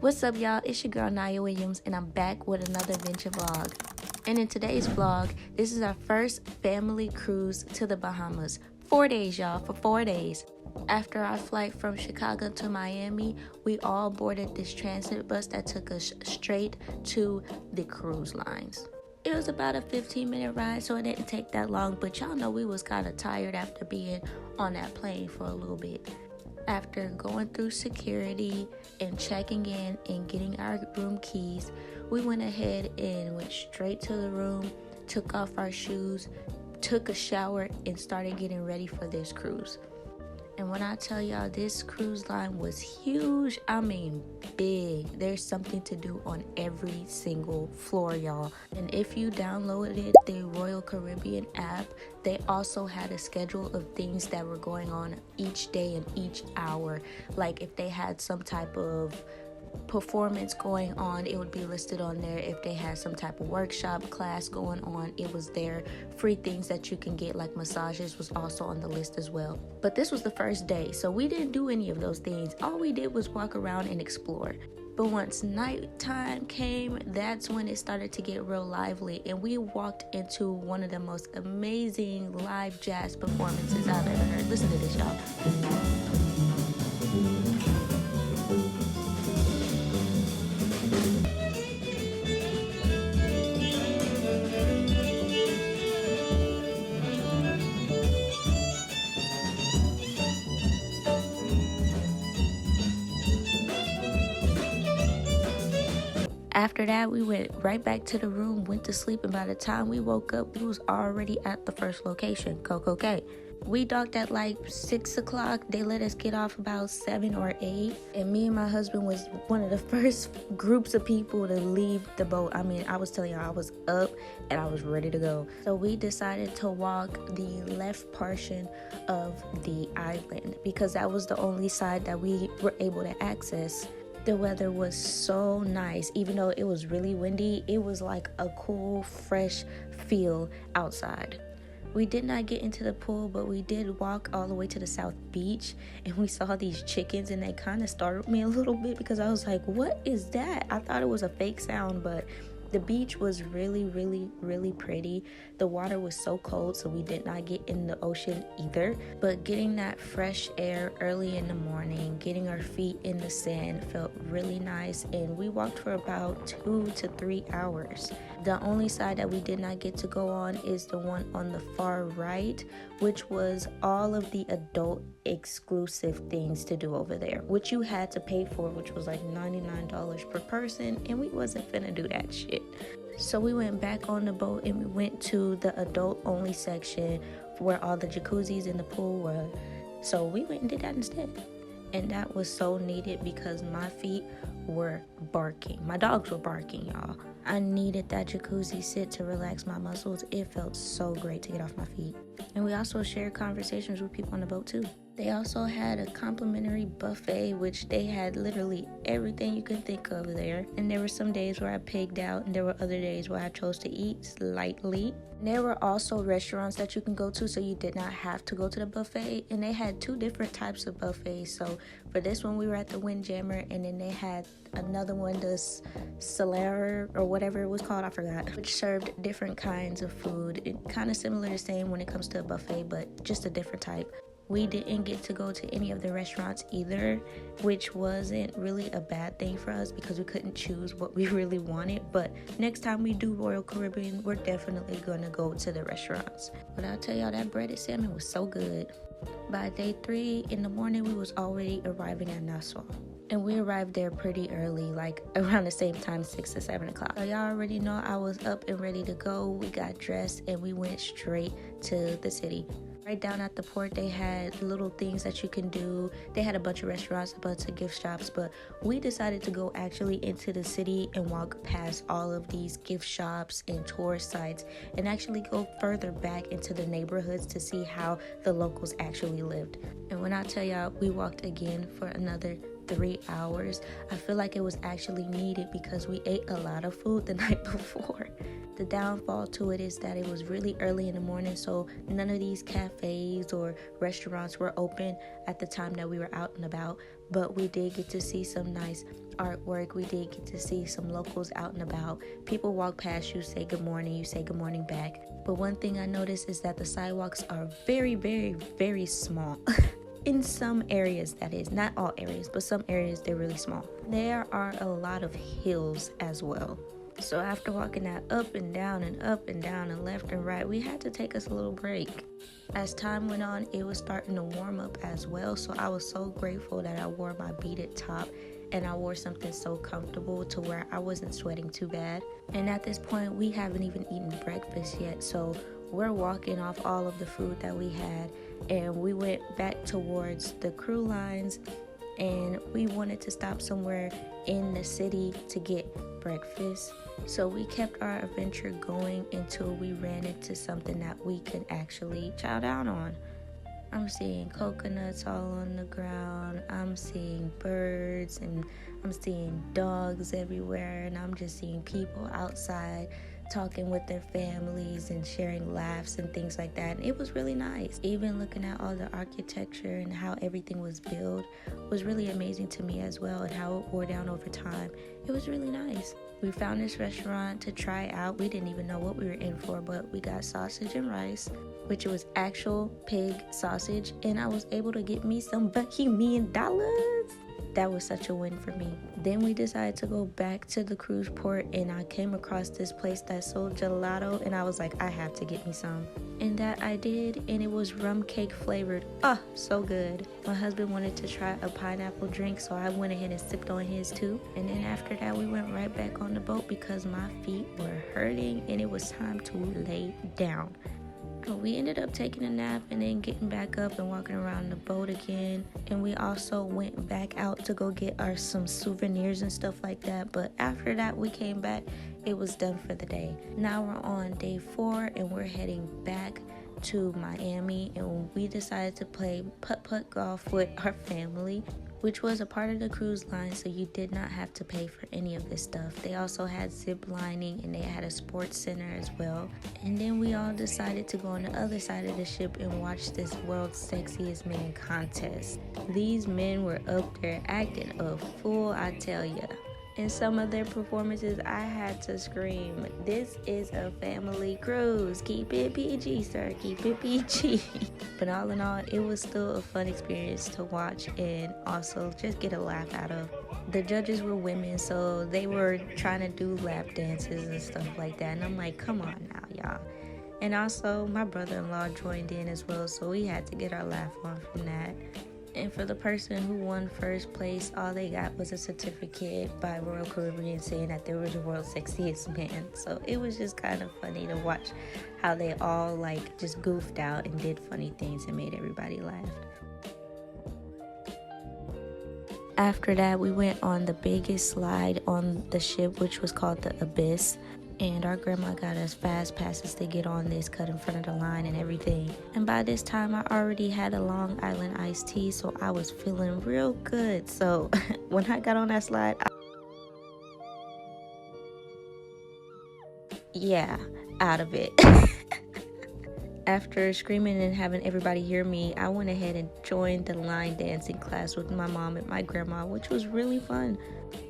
What's up, y'all? It's your girl Naya Williams, and I'm back with another adventure vlog. And in today's vlog, this is our first family cruise to the Bahamas. 4 days, y'all, for 4 days. After our flight from Chicago to Miami, we all boarded this transit bus that took us straight to the cruise lines. It was about a 15-minute ride, so it didn't take that long, but y'all know we was kind of tired after being on that plane for a little bit. After going through security and checking in and getting our room keys, we went ahead and went straight to the room, took off our shoes, took a shower, and started getting ready for this cruise. And when I tell y'all, this cruise line was huge, I mean big. There's something to do on every single floor, y'all. And if you downloaded the Royal Caribbean app, they also had a schedule of things that were going on each day and each hour. Like if they had some type of performance going on, it would be listed on there. If they had some type of workshop class going on, it was there. Free things that you can get like massages was also on the list as well. But this was the first day, so we didn't do any of those things. All we did was walk around and explore. But once nighttime came, that's when it started to get real lively, and we walked into one of the most amazing live jazz performances I've ever heard. Listen to this, y'all. After that, we went right back to the room, went to sleep, and by the time we woke up, we was already at the first location, Coco Cay. We docked at like 6 o'clock. They let us get off about 7 or 8. And me and my husband was one of the first groups of people to leave the boat. I mean, I was telling you, I was up and I was ready to go. So we decided to walk the left portion of the island because that was the only side that we were able to access. The weather was so nice. Even though it was really windy, it was like a cool, fresh feel outside. We did not get into the pool, but we did walk all the way to the South Beach, and we saw these chickens, and they kind of startled me a little bit because I was like, what is that? I thought it was a fake sound, but the beach was really, really, really pretty. The water was so cold, so we did not get in the ocean either. But getting that fresh air early in the morning, getting our feet in the sand felt really nice. And we walked for about 2 to 3 hours. The only side that we did not get to go on is the one on the far right, which was all of the adult exclusive things to do over there, which you had to pay for, which was like $99 per person, and we wasn't finna do that shit. So we went back on the boat and we went to the adult only section where all the jacuzzis in the pool were. So we went and did that instead. And that was so needed because my feet were barking. My dogs were barking, y'all. I needed that jacuzzi sit to relax my muscles. It felt so great to get off my feet. And we also shared conversations with people on the boat too. They also had a complimentary buffet, which they had literally everything you can think of there. And there were some days where I pigged out, and there were other days where I chose to eat slightly. And there were also restaurants that you can go to, so you did not have to go to the buffet. And they had 2 different types of buffets. So for this one, we were at the Windjammer, and then they had another one, the Solera or whatever it was called, I forgot, which served different kinds of food. It kind of similar to same when it comes to a buffet, but just a different type. We didn't get to go to any of the restaurants either, which wasn't really a bad thing for us because we couldn't choose what we really wanted. But next time we do Royal Caribbean, we're definitely going to go to the restaurants. But I'll tell y'all, that breaded salmon was so good. By day 3 in the morning, we was already arriving at Nassau. And we arrived there pretty early, like around the same time, 6 to 7 o'clock. So y'all already know I was up and ready to go. We got dressed and we went straight to the city. Right down at the port, they had little things that you can do. They had a bunch of restaurants, a bunch of gift shops, but we decided to go actually into the city and walk past all of these gift shops and tourist sites and actually go further back into the neighborhoods to see how the locals actually lived. And when I tell y'all, we walked again for another 3 hours. I feel like it was actually needed because we ate a lot of food the night before. The downfall to it is that it was really early in the morning, so none of these cafes or restaurants were open at the time that we were out and about, but we did get to see some nice artwork. We did get to see some locals out and about. People walk past you, say good morning, you say good morning back. But one thing I noticed is that the sidewalks are very, very, very small. In some areas, that is, not all areas, but some areas they're really small. There are a lot of hills as well. So after walking that up and down and up and down and left and right, we had to take us a little break. As time went on, it was starting to warm up as well, so I was so grateful that I wore my beaded top and I wore something so comfortable to where I wasn't sweating too bad. And at this point, we haven't even eaten breakfast yet, so we're walking off all of the food that we had, and we went back towards the crew lines, and we wanted to stop somewhere in the city to get breakfast. So we kept our adventure going until we ran into something that we could actually chow down on. I'm seeing coconuts all on the ground. I'm seeing birds, and I'm seeing dogs everywhere, and I'm just seeing people outside talking with their families and sharing laughs and things like that. And it was really nice. Even looking at all the architecture and how everything was built was really amazing to me as well, and how it wore down over time. It was really nice. We found this restaurant to try out. We didn't even know what we were in for, but we got sausage and rice, which was actual pig sausage, and I was able to get me some Bahamian dollars. That was such a win for me. Then we decided to go back to the cruise port, and I came across this place that sold gelato, and I was like, I have to get me some. And that I did, and it was rum cake flavored. Oh, so good. My husband wanted to try a pineapple drink, so I went ahead and sipped on his too. And then after that, we went right back on the boat because my feet were hurting and it was time to lay down. We ended up taking a nap and then getting back up and walking around the boat again. And we also went back out to go get some souvenirs and stuff like that. But after that, we came back. It was done for the day. Now we're on day 4 and we're heading back to Miami. And we decided to play putt-putt golf with our family, which was a part of the cruise line, so you did not have to pay for any of this stuff. They also had zip lining, and they had a sports center as well. And then we all decided to go on the other side of the ship and watch this World's Sexiest Man contest. These men were up there acting a fool, I tell ya. In some of their performances, I had to scream, "This is a family cruise. Keep it PG, sir. Keep it PG." But all in all, it was still a fun experience to watch and also just get a laugh out of. The judges were women, so they were trying to do lap dances and stuff like that. And I'm like, come on now, y'all. And also, my brother-in-law joined in as well, so we had to get our laugh on from that. And for the person who won first place, all they got was a certificate by Royal Caribbean saying that they were the world's sexiest man. So it was just kind of funny to watch how they all just goofed out and did funny things and made everybody laugh. After that, we went on the biggest slide on the ship, which was called the Abyss. And our grandma got us fast passes to get on this, cut in front of the line and everything. And by this time, I already had a Long Island iced tea, so I was feeling real good. So when I got on that slide, out of it. After screaming and having everybody hear me, I went ahead and joined the line dancing class with my mom and my grandma, which was really fun.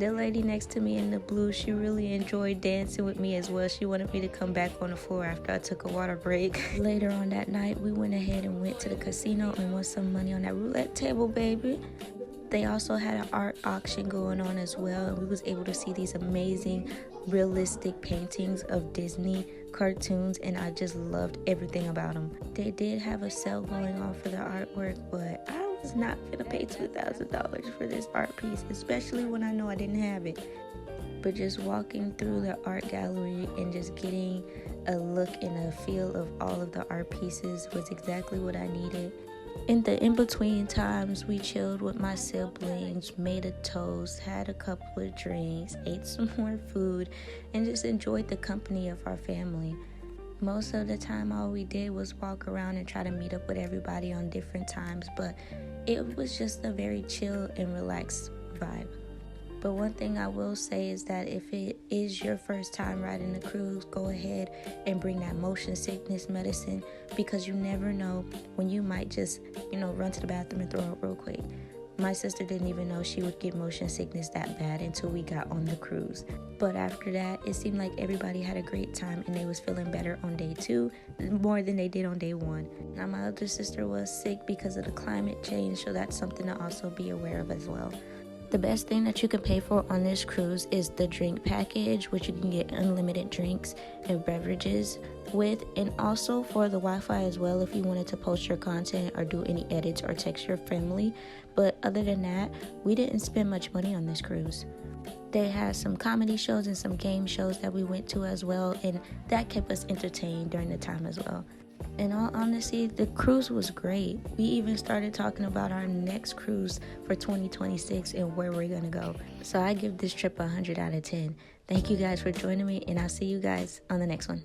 The lady next to me in the blue, she really enjoyed dancing with me as well. She wanted me to come back on the floor after I took a water break. Later on that night, we went ahead and went to the casino and won some money on that roulette table, baby. They also had an art auction going on as well, and we was able to see these amazing realistic paintings of Disney cartoons, and I just loved everything about them. They did have a sale going on for the artwork, but I was not gonna pay $2,000 for this art piece, especially when I know I didn't have it. But just walking through the art gallery and just getting a look and a feel of all of the art pieces was exactly what I needed. In the in-between times, we chilled with my siblings, made a toast, had a couple of drinks, ate some more food, and just enjoyed the company of our family. Most of the time, all we did was walk around and try to meet up with everybody on different times, but it was just a very chill and relaxed vibe. But one thing I will say is that if it is your first time riding a cruise, go ahead and bring that motion sickness medicine, because you never know when you might just, run to the bathroom and throw up real quick. My sister didn't even know she would get motion sickness that bad until we got on the cruise. But after that, it seemed like everybody had a great time and they was feeling better on day 2 more than they did on day 1. Now my other sister was sick because of the climate change, so that's something to also be aware of as well. The best thing that you can pay for on this cruise is the drink package, which you can get unlimited drinks and beverages with, and also for the Wi-Fi as well if you wanted to post your content or do any edits or text your family. But other than that, we didn't spend much money on this cruise. They had some comedy shows and some game shows that we went to as well, and that kept us entertained during the time as well. In all honesty, the cruise was great. We even started talking about our next cruise for 2026 and where we're going to go. So I give this trip 100 out of 10. Thank you guys for joining me, and I'll see you guys on the next one.